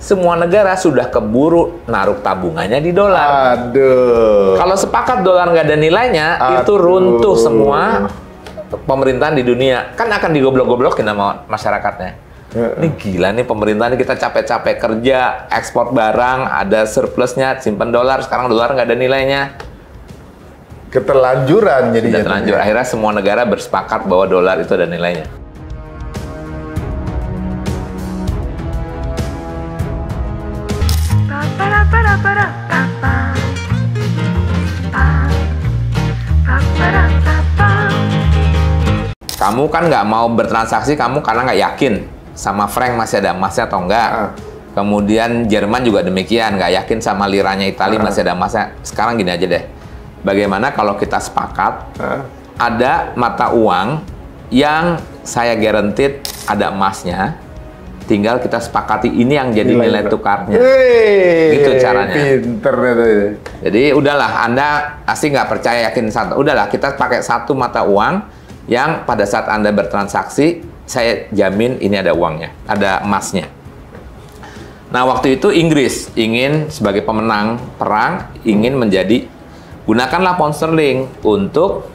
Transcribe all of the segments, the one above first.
semua negara sudah keburu naruh tabungannya di dolar. Aduh. Kalau sepakat dolar nggak ada nilainya, itu runtuh semua pemerintahan di dunia. Kan akan digoblok-goblokin sama masyarakatnya. Ini gila nih pemerintah nih, kita capek-capek kerja, ekspor barang, ada surplusnya, simpan dolar, sekarang dolar nggak ada nilainya. Keterlanjuran jadinya. Sudah terlanjur. Akhirnya semua negara bersepakat bahwa dolar itu ada nilainya. Kamu kan nggak mau bertransaksi, kamu karena nggak yakin sama franc masih ada emasnya atau enggak. Kemudian Jerman juga demikian, nggak yakin sama liranya Italia masih ada emasnya. Sekarang gini aja deh, bagaimana kalau kita sepakat ada mata uang yang saya guaranteed ada emasnya, tinggal kita sepakati ini yang jadi nilai tukarnya. Gitu caranya. Pinter itu. Jadi udahlah, Anda pasti nggak percaya yakin satu. Udahlah, kita pakai satu mata uang yang pada saat Anda bertransaksi, saya jamin ini ada uangnya, ada emasnya. Nah, waktu itu Inggris ingin sebagai pemenang perang, ingin menjadi, gunakanlah pound sterling untuk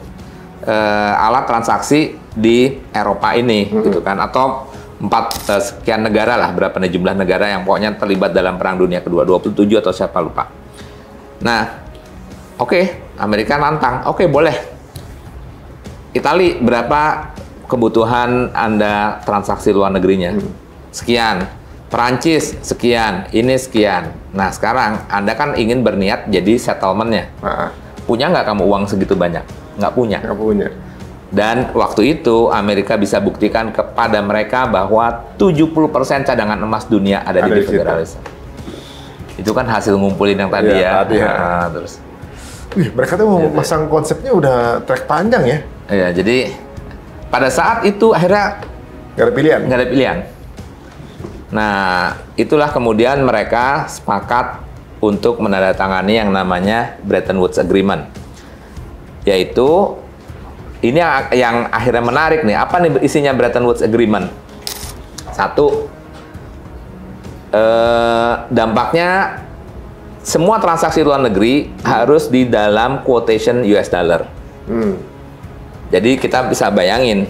alat transaksi di Eropa ini, gitu kan, atau sekian negara lah, berapa nih jumlah negara yang pokoknya terlibat dalam Perang Dunia Kedua, 27 atau siapa lupa. Nah, oke, Amerika nantang, oke boleh. Itali, berapa kebutuhan Anda transaksi luar negerinya? Sekian. Perancis, sekian. Ini sekian. Nah, sekarang Anda kan ingin berniat jadi settlement-nya. Punya nggak kamu uang segitu banyak? Nggak punya. Nggak punya. Dan waktu itu Amerika bisa buktikan kepada mereka bahwa 70% cadangan emas dunia ada di Federal Reserve. Itu kan hasil ngumpulin yang tadi ya. Terus. Wih, mereka tuh mau masang konsepnya udah trek panjang ya. Iya, jadi pada saat itu akhirnya nggak ada pilihan. Nggak ada pilihan. Nah, itulah kemudian mereka sepakat untuk menandatangani yang namanya Bretton Woods Agreement. Yaitu, ini yang akhirnya menarik nih. Apa nih isinya Bretton Woods Agreement? Satu, dampaknya semua transaksi luar negeri harus di dalam quotation US dollar. Jadi kita bisa bayangin,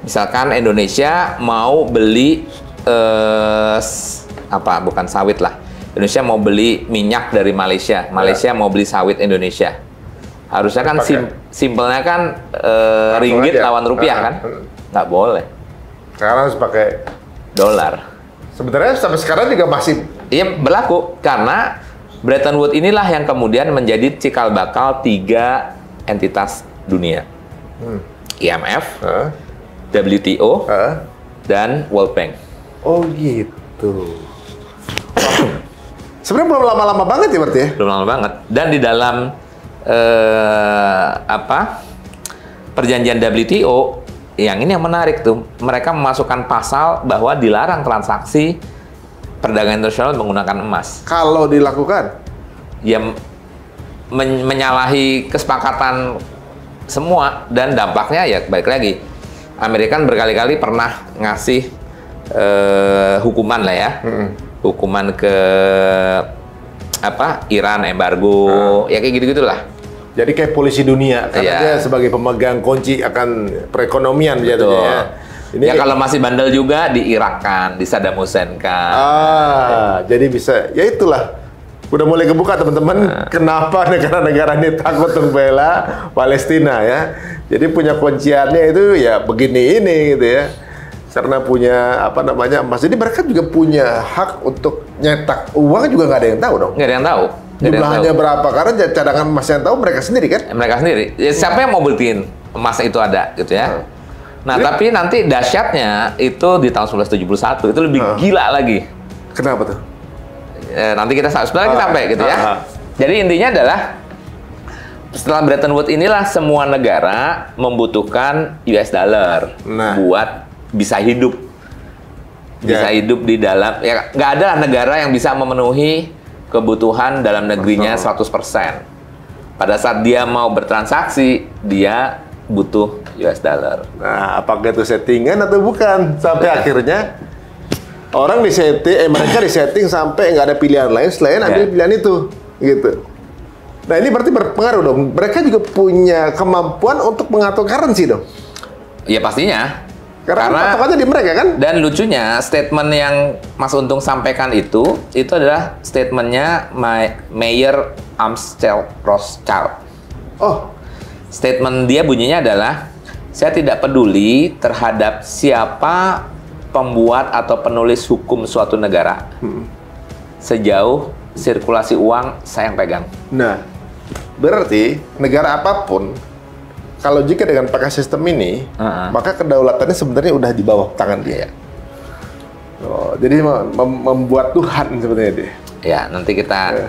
misalkan Indonesia mau beli bukan sawit lah. Indonesia mau beli minyak dari Malaysia, Malaysia mau beli sawit Indonesia. Harusnya kan simpelnya kan ringgit lawan rupiah kan? Nggak boleh. Sekarang harus pakai dolar. Sebenarnya sampai sekarang juga masih berlaku karena Bretton Woods inilah yang kemudian menjadi cikal bakal 3 entitas dunia. IMF, WTO, dan World Bank. Oh gitu. Sebenarnya belum lama-lama banget ya berarti ya? Belum lama banget. Dan di dalam perjanjian WTO, yang ini yang menarik tuh, mereka memasukkan pasal bahwa dilarang transaksi perdagangan internasional menggunakan emas. Kalau dilakukan? Ya menyalahi kesepakatan semua, dan dampaknya ya balik lagi. Amerika kan berkali-kali pernah ngasih hukuman lah ya. Hukuman ke Iran, embargo, ya kayak gitu-gitulah. Jadi kayak polisi dunia, karena dia sebagai pemegang kunci akan perekonomian jadinya ya. Ini ya kalau masih bandel juga di Irak kan, di Saddam Hussein kan. Jadi bisa, ya itulah. Udah mulai kebuka teman-teman, kenapa negara-negara ini takut membela Palestina ya. Jadi punya kunciannya itu ya begini ini gitu ya. Karena punya emas. Jadi mereka juga punya hak untuk nyetak uang juga nggak ada yang tahu dong. Nggak ada yang tahu. Jumlahnya berapa? Karena cadangan emas yang tahu mereka sendiri kan? Mereka sendiri. Ya, siapa yang mau buktiin emas itu ada gitu ya? Nah, tapi nanti dahsyatnya itu di tahun 1971 itu lebih gila lagi. Kenapa tuh? Nanti kita sebenarnya sampai gitu ya. Jadi intinya adalah setelah Bretton Woods inilah semua negara membutuhkan US dollar buat bisa hidup. Bisa hidup di dalam, ya nggak ada negara yang bisa memenuhi kebutuhan dalam negerinya 100%. Pada saat dia mau bertransaksi, dia butuh US dollar. Nah, apakah itu settingan atau bukan? Sampai akhirnya Orang mereka disetting sampai nggak ada pilihan lain selain ambil pilihan itu, gitu. Nah ini berarti berpengaruh dong. Mereka juga punya kemampuan untuk mengatur currency dong. Ya pastinya. Karena patokannya di mereka kan. Dan lucunya statement yang Mas Untung sampaikan itu adalah statementnya Mayer Amschel Rothschild. Oh, statement dia bunyinya adalah, saya tidak peduli terhadap siapa pembuat atau penulis hukum suatu negara. Sejauh sirkulasi uang saya yang pegang. Nah, berarti negara apapun, kalau jika dengan pakai sistem ini, maka kedaulatannya sebenarnya udah di bawah tangan dia. Oh, jadi membuat Tuhan sebenarnya dia. Ya, nanti kita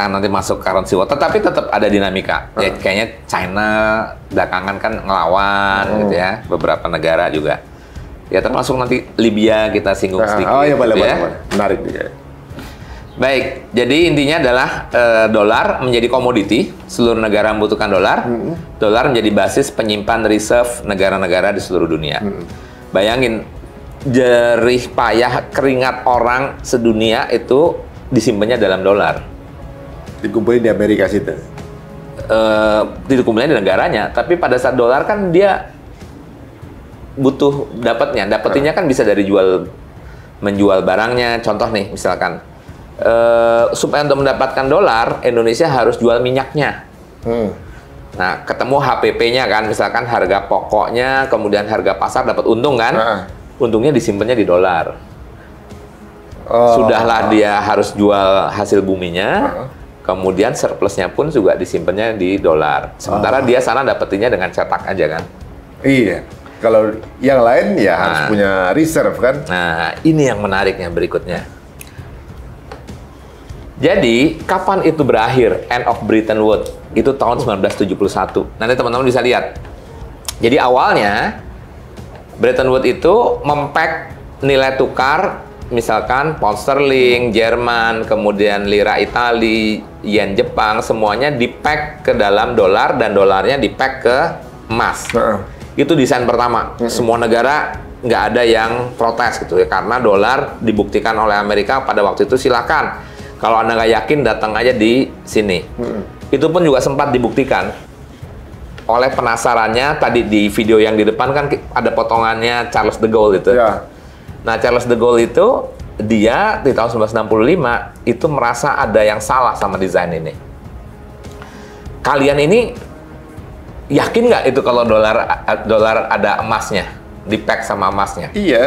nanti masuk currency war, tetapi tetap ada dinamika. Ya, kayaknya China belakangan kan ngelawan gitu ya, beberapa negara juga. Ya termasuk nanti Libya kita singgung sedikit. Oh iya, boleh, gitu ya. boleh. Menarik dia. Baik, jadi intinya adalah dolar menjadi komoditi, seluruh negara membutuhkan dolar. Dolar menjadi basis penyimpan reserve negara-negara di seluruh dunia. Bayangin, jerih payah keringat orang sedunia itu disimpannya dalam dolar. Dikumpulin di Amerika situ. Dikumpulin di negaranya, tapi pada saat dolar kan dia butuh dapetinnya kan bisa dari menjual barangnya. Contoh nih, misalkan supaya untuk mendapatkan dolar, Indonesia harus jual minyaknya. Nah, ketemu HPP-nya kan, misalkan harga pokoknya, kemudian harga pasar dapat untung kan, untungnya disimpannya di dolar. Sudahlah dia harus jual hasil buminya, kemudian surplusnya pun juga disimpannya di dolar. Sementara dia sana dapetinnya dengan cetak aja kan. Iya. Kalau yang lain ya harus punya reserve kan. Nah, ini yang menariknya berikutnya. Jadi, kapan itu berakhir? End of Bretton Woods. Itu tahun 1971. Nanti teman-teman bisa lihat. Jadi awalnya, Bretton Woods itu mempek nilai tukar, misalkan pound sterling, Jerman, kemudian lira Itali, yen Jepang, semuanya dipek ke dalam dolar, dan dolarnya dipek ke emas. Itu desain pertama. Semua negara nggak ada yang protes gitu ya, karena dolar dibuktikan oleh Amerika pada waktu itu, silakan. Kalau Anda nggak yakin, datang aja di sini. Itu pun juga sempat dibuktikan. Oleh penasarannya, tadi di video yang di depan kan ada potongannya Charles de Gaulle itu. Ya. Nah, Charles de Gaulle itu, dia di tahun 1965, itu merasa ada yang salah sama desain ini. Kalian ini yakin nggak itu kalau dolar ada emasnya, di-pack sama emasnya? Iya,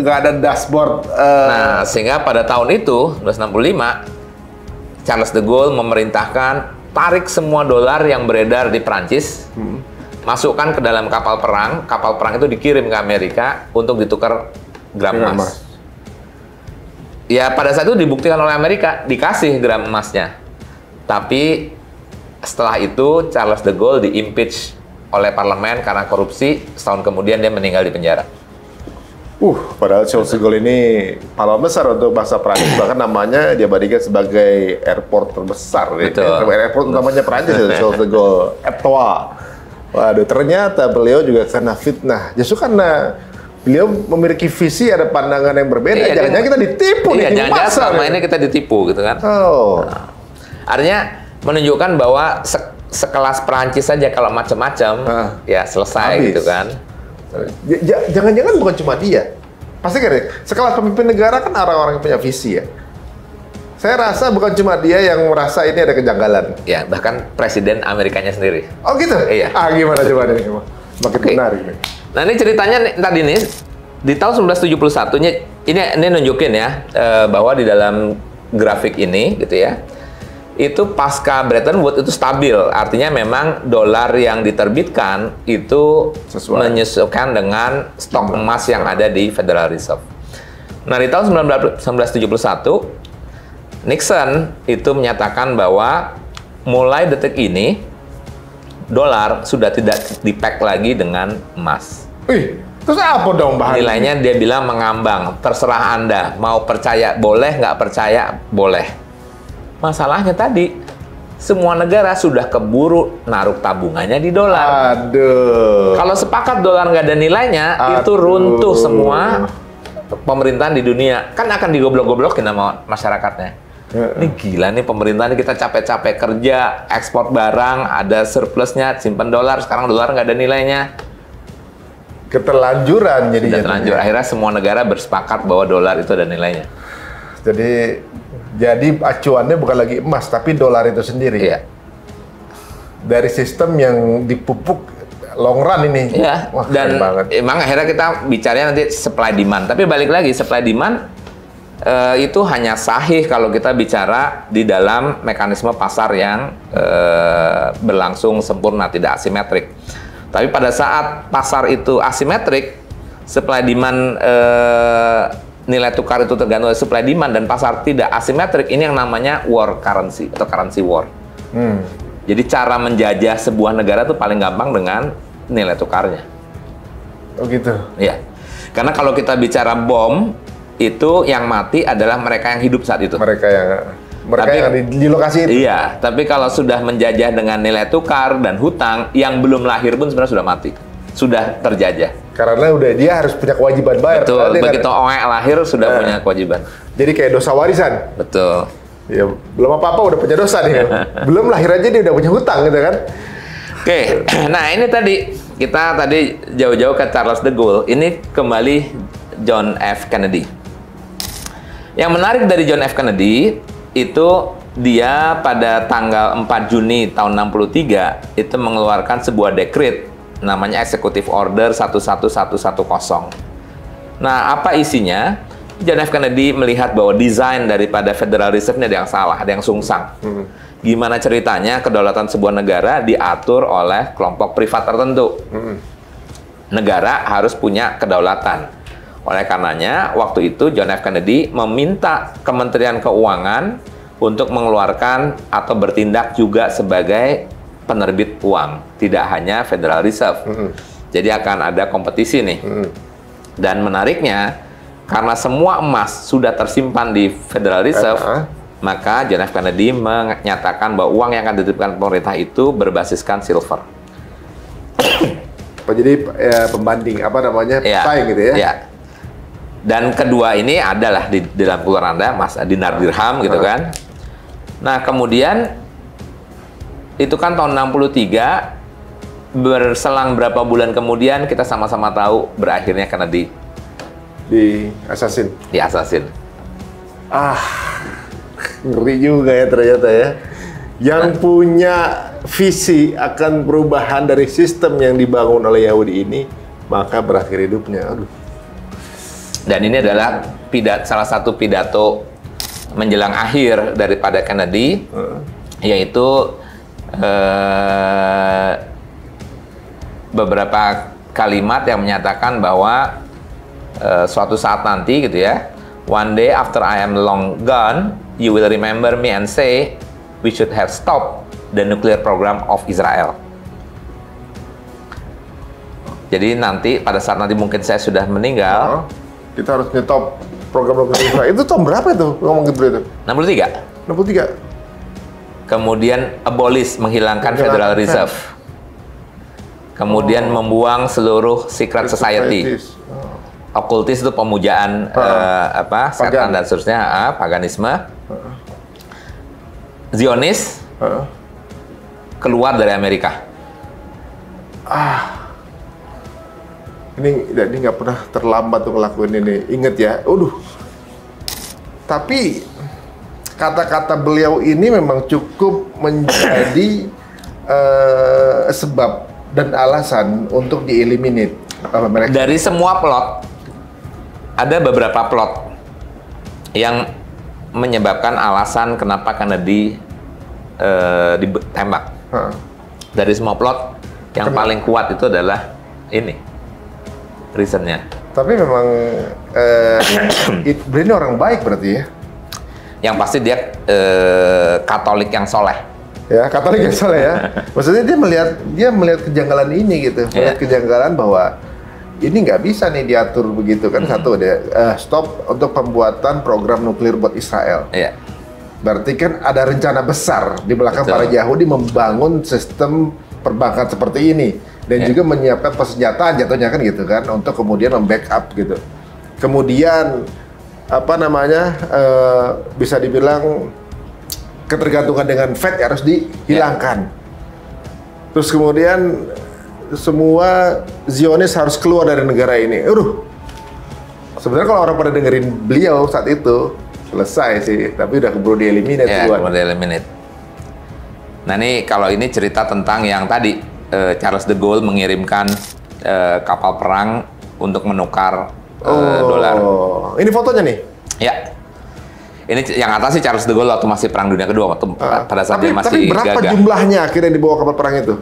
nggak ada dashboard. Nah, sehingga pada tahun itu, 1965, Charles de Gaulle memerintahkan tarik semua dolar yang beredar di Prancis, masukkan ke dalam kapal perang. Kapal perang itu dikirim ke Amerika untuk ditukar gram emas. Ya, pada saat itu dibuktikan oleh Amerika, dikasih gram emasnya. Tapi setelah itu Charles de Gaulle di-impeach oleh parlemen karena korupsi. Setahun kemudian dia meninggal di penjara. Padahal Charles de Gaulle ini pahlawan besar untuk bangsa Prancis. Bahkan namanya dia berikan sebagai airport terbesar. Airport utamanya Prancis itu, Charles de Gaulle, Etoile. Waduh, ternyata beliau juga kena fitnah. Justru karena beliau memiliki visi, ada pandangan yang berbeda. Jangan-jangan kita ditipu nih. Jangan-jangan selama ini kita ditipu gitu kan. Nah, artinya menunjukkan bahwa sekelas Perancis saja kalau macam-macam ya selesai habis. Gitu kan. Jangan-jangan bukan cuma dia. Pasti kan sekelas pemimpin negara kan orang-orang yang punya visi ya. Saya rasa bukan cuma dia yang merasa ini ada kejanggalan. Ya, bahkan Presiden Amerikanya sendiri. Oh gitu? Iya. Gimana coba nih? Makin menarik nih. Nah, ini ceritanya tadi nih, di tahun 1971, ini nunjukin ya, bahwa di dalam grafik ini gitu ya, itu pasca Bretton Woods itu stabil, artinya memang dolar yang diterbitkan itu menyesuaikan dengan stok emas yang ada di Federal Reserve. Nah, di tahun 1971 Nixon itu menyatakan bahwa mulai detik ini dolar sudah tidak di-pack lagi dengan emas. Terus apa dong bahannya? Nilainya dia bilang mengambang, terserah Anda mau percaya boleh, nggak percaya boleh. Masalahnya tadi, semua negara sudah keburu naruh tabungannya di dolar. Aduh. Kalau sepakat dolar nggak ada nilainya, itu runtuh semua pemerintahan di dunia kan akan digoblok-goblokin sama masyarakatnya. Ini gila nih pemerintah ini, kita capek-capek kerja, ekspor barang, ada surplusnya, simpan dolar, sekarang dolar nggak ada nilainya. Keterlanjuran jadi. Sudah terlanjur. Akhirnya semua negara bersepakat bahwa dolar itu ada nilainya. Jadi acuannya bukan lagi emas, tapi dolar itu sendiri. Iya. Dari sistem yang dipupuk long run ini. Iya. Wah, dan banget. emang akhirnya kita bicaranya nanti supply demand. Tapi balik lagi, supply demand itu hanya sahih kalau kita bicara di dalam mekanisme pasar yang berlangsung sempurna, tidak asimetrik. Tapi pada saat pasar itu asimetrik, supply demand nilai tukar itu tergantung dari supply demand, dan pasar tidak asimetrik, ini yang namanya war currency atau currency war. Jadi cara menjajah sebuah negara itu paling gampang dengan nilai tukarnya. Oh gitu. Iya. Karena kalau kita bicara bom, itu yang mati adalah mereka yang hidup saat itu. Mereka yang di lokasi itu. Iya, tapi kalau sudah menjajah dengan nilai tukar dan hutang, yang belum lahir pun sebenarnya sudah mati. Sudah terjajah. Karena udah dia harus punya kewajiban bayar. Betul, begitu OE lahir sudah punya kewajiban. Jadi kayak dosa warisan. Betul. Ya, belum apa-apa udah punya dosa nih. Belum lahir aja dia udah punya hutang gitu kan. Oke, nah ini kita tadi jauh-jauh ke Charles de Gaulle. Ini kembali John F. Kennedy. Yang menarik dari John F. Kennedy itu dia pada tanggal 4 Juni tahun 63 itu mengeluarkan sebuah dekret namanya Executive Order 11110. Nah, apa isinya? John F. Kennedy melihat bahwa desain daripada Federal Reserve ini ada yang salah, ada yang sungsang. Gimana ceritanya kedaulatan sebuah negara diatur oleh kelompok privat tertentu. Negara harus punya kedaulatan. Oleh karenanya, waktu itu John F. Kennedy meminta Kementerian Keuangan untuk mengeluarkan atau bertindak juga sebagai penerbit uang, tidak hanya Federal Reserve. Jadi akan ada kompetisi nih. Dan menariknya, karena semua emas sudah tersimpan di Federal Reserve, maka John F. Kennedy menyatakan bahwa uang yang akan dititipkan pemerintah itu berbasiskan silver. Jadi pembanding apa namanya, pesaing gitu ya? Iya. Dan kedua ini adalah di dalam keluaran Anda, Mas, dinar dirham gitu kan. Nah, kemudian itu kan tahun 63, berselang berapa bulan kemudian kita sama-sama tahu berakhirnya Kennedy diasasin. Ngeri juga ya ternyata ya. Yang punya visi akan perubahan dari sistem yang dibangun oleh Yahudi ini, maka berakhir hidupnya. Aduh. Dan ini adalah salah satu pidato menjelang akhir daripada Kennedy, yaitu beberapa kalimat yang menyatakan bahwa suatu saat nanti gitu ya, one day after I am long gone, you will remember me and say we should have stopped the nuclear program of Israel. Jadi nanti pada saat nanti mungkin saya sudah meninggal, kita harus nyetop program Israel. Itu tahun berapa itu ngomong gitu itu? 63. Kemudian abolish, menghilangkan Federal Reserve. Kemudian membuang seluruh secret society. Okultis itu pemujaan setan dan seterusnya, paganisme. Zionis keluar dari Amerika. Ini nggak pernah terlambat untuk ngelakuin ini. Ingat ya, Tapi kata-kata beliau ini memang cukup menjadi sebab dan alasan untuk dieliminate mereka. Dari semua plot, ada beberapa plot yang menyebabkan alasan kenapa Kennedy ditembak. Dari semua plot, yang paling kuat itu adalah ini. Reasonnya. Tapi memang ini orang baik berarti ya? Yang pasti dia Katolik yang soleh. Ya, Katolik yang soleh ya. Maksudnya dia melihat kejanggalan ini gitu, melihat kejanggalan bahwa ini nggak bisa nih diatur begitu kan. Satu dia stop untuk pembuatan program nuklir buat Israel. Iya. Berarti kan ada rencana besar di belakang para Yahudi membangun sistem perbankan seperti ini. Dan juga menyiapkan persenjataan jatuhnya kan gitu kan, untuk kemudian membackup gitu. Kemudian apa namanya bisa dibilang ketergantungan dengan Fed harus dihilangkan. Terus kemudian semua Zionis harus keluar dari negara ini. Sebenarnya kalau orang pada dengerin beliau saat itu selesai sih, tapi udah keburu di-eliminate duluan. Keburu di-eliminate. Nah ini kalau ini cerita tentang yang tadi Charles de Gaulle mengirimkan kapal perang untuk menukar dolar. Ini fotonya nih? Ya. Ini yang atas sih Charles de Gaulle waktu masih Perang Dunia Kedua, waktu pada saat dia masih tapi berapa gagah. jumlahnya akhirnya dibawa kapal perang itu?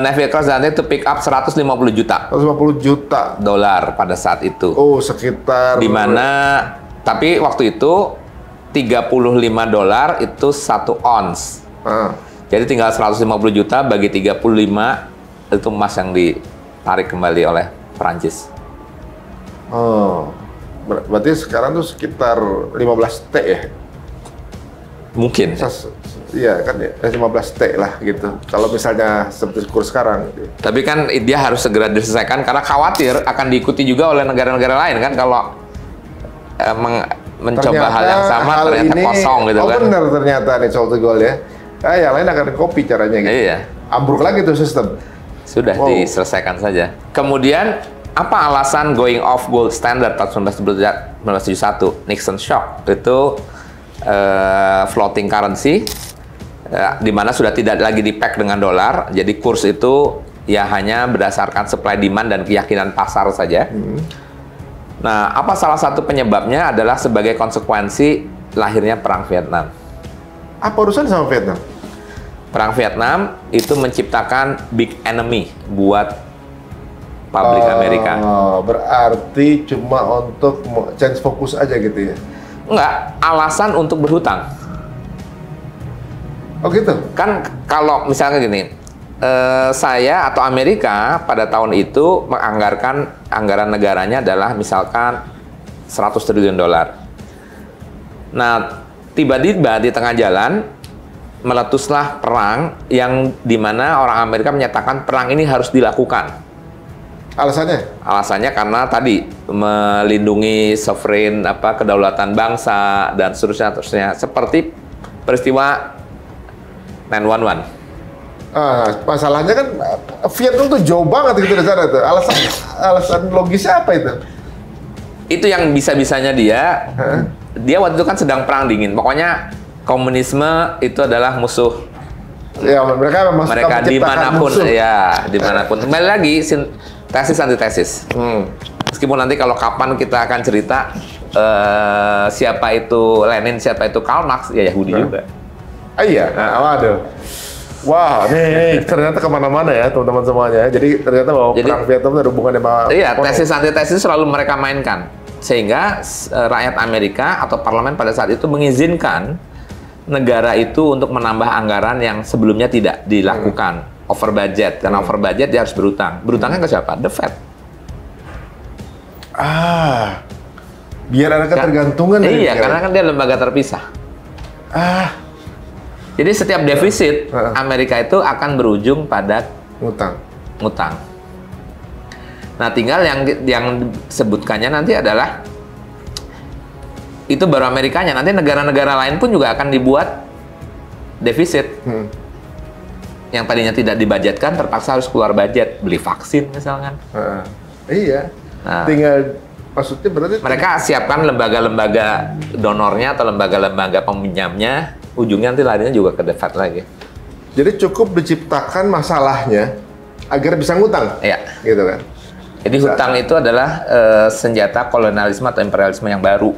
Navy Cross dan itu pick up 150 juta. 150 juta dolar pada saat itu. Oh, sekitar. Di mana tapi waktu itu $35 itu 1 ons. Jadi tinggal 150 juta bagi 35 itu emas yang ditarik kembali oleh Perancis. Oh. Berarti sekarang tuh sekitar 15 T ya? Mungkin. Iya kan ya, 15 T lah gitu. Kalau misalnya seperti kurs sekarang. Gitu. Tapi kan dia harus segera diselesaikan karena khawatir akan diikuti juga oleh negara-negara lain kan kalau mencoba ternyata hal yang sama ternyata ini, kosong gitu kan. Oh benar ternyata nih Charles de Gaulle ya. Yang lain akan copy caranya gitu. Iya. Ambruk lagi tuh sistem. Sudah diselesaikan saja. Kemudian apa alasan going off gold standard tahun 1971? Nixon shock itu floating currency di mana sudah tidak lagi di-peg dengan dolar, jadi kurs itu ya hanya berdasarkan supply demand dan keyakinan pasar saja. Nah, apa salah satu penyebabnya adalah sebagai konsekuensi lahirnya Perang Vietnam. Apa urusan sama Vietnam? Perang Vietnam itu menciptakan big enemy buat pabrik Amerika. Berarti cuma untuk change fokus aja gitu ya? Enggak, alasan untuk berhutang. Oh gitu? Kan kalau misalnya gini, saya atau Amerika pada tahun itu menganggarkan anggaran negaranya adalah misalkan 100 triliun dolar. Nah, tiba-tiba di tengah jalan meletuslah perang yang dimana orang Amerika menyatakan perang ini harus dilakukan. Alasannya? Alasannya karena tadi melindungi sovereign kedaulatan bangsa dan seterusnya seperti peristiwa 9/11. Masalahnya kan Vietnam tuh jauh banget gitu dari sana tuh. Alasan logisnya apa itu? Itu yang bisa-bisanya dia. Dia waktu itu kan sedang perang dingin. Pokoknya komunisme itu adalah musuh. Ya, mereka memang mereka dimanapun musuh. Ya, dimanapun. Kembali lagi tesis antitesis. Meskipun nanti kalau kapan kita akan cerita siapa itu Lenin, siapa itu Karl Marx, ya Yahudi juga. Iya, waduh. Wah, nih ternyata kemana-mana ya teman-teman semuanya. Jadi ternyata bahwa perang Vietnam ada hubungannya sama. Iya, tesis antitesis selalu mereka mainkan. Sehingga rakyat Amerika atau parlemen pada saat itu mengizinkan negara itu untuk menambah anggaran yang sebelumnya tidak dilakukan. Over budget, karena over budget dia harus berutang. Berutangnya ke siapa? The Fed. Biar ada ketergantungan. Iya, karena kan dia lembaga terpisah. Jadi setiap defisit Amerika itu akan berujung pada ngutang. Nah, tinggal yang disebutkannya nanti adalah itu baru Amerikanya. Nanti negara-negara lain pun juga akan dibuat defisit. Yang tadinya tidak dibudgetkan terpaksa harus keluar budget, beli vaksin misalkan. Iya. Nah, tinggal maksudnya berarti mereka siapkan lembaga-lembaga donornya atau lembaga-lembaga peminjamnya, ujungnya nanti larinya juga ke The Fed lagi. Jadi cukup diciptakan masalahnya agar bisa ngutang. Iya. Gitu kan. Jadi hutang itu adalah senjata kolonialisme atau imperialisme yang baru.